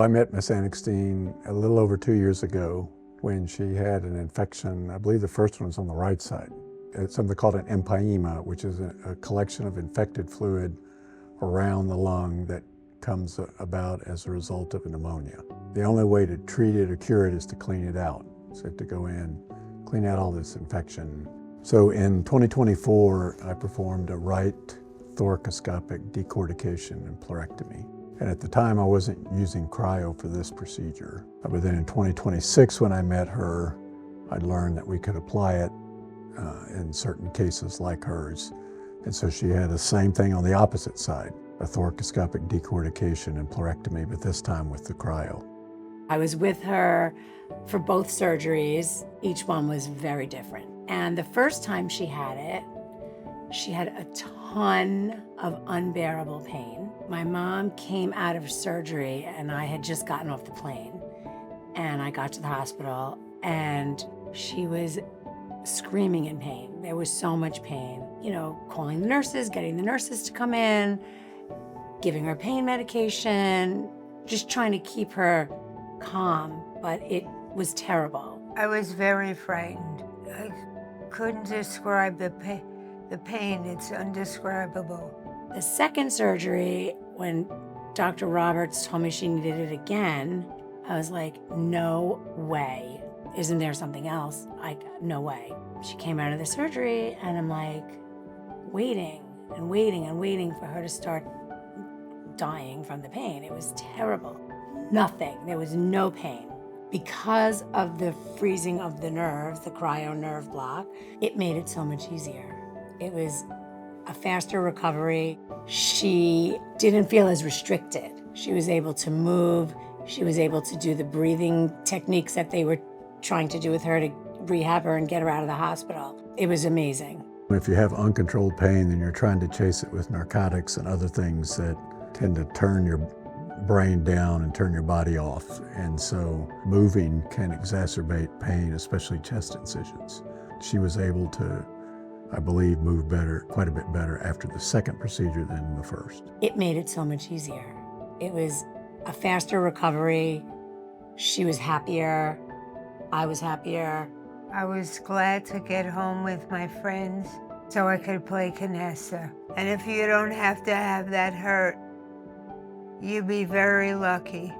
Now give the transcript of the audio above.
I met Miss Anixtine a little over 2 years ago when she had an infection. I believe the first one was on the right side. It's something called an empyema, which is a collection of infected fluid around the lung that comes about as a result of a pneumonia. The only way to treat it or cure it is to clean it out. So you have to go in, clean out all this infection. So in 2024, I performed a right thoracoscopic decortication and pleurectomy. And at the time, I wasn't using cryo for this procedure. But then in 2026, when I met her, I learned that we could apply it in certain cases like hers. And so she had the same thing on the opposite side, a thoracoscopic decortication and pleurectomy, but this time with the cryo. I was with her for both surgeries. Each one was very different. And the first time she had it, she had a ton of unbearable pain. My mom came out of surgery and I had just gotten off the plane. And I got to the hospital and she was screaming in pain. There was so much pain. You know, calling the nurses, getting the nurses to come in, giving her pain medication, just trying to keep her calm, but it was terrible. I was very frightened. I couldn't describe the pain. The pain, it's indescribable. The second surgery, when Dr. Roberts told me she needed it again, I was like, no way. Isn't there something else? No way. She came out of the surgery and I'm like waiting and waiting and waiting for her to start dying from the pain. It was terrible. Nothing, there was no pain. Because of the freezing of the nerve, the Cryo Nerve Block, it made it so much easier. It was a faster recovery. She didn't feel as restricted. She was able to move. She was able to do the breathing techniques that they were trying to do with her to rehab her and get her out of the hospital. It was amazing. If you have uncontrolled pain, then you're trying to chase it with narcotics and other things that tend to turn your brain down and turn your body off. And so moving can exacerbate pain, especially chest incisions. She was able to, I believe, move better, quite a bit better after the second procedure than the first. It made it so much easier. It was a faster recovery. She was happier. I was happier. I was glad to get home with my friends so I could play canasta. And if you don't have to have that hurt, you'd be very lucky.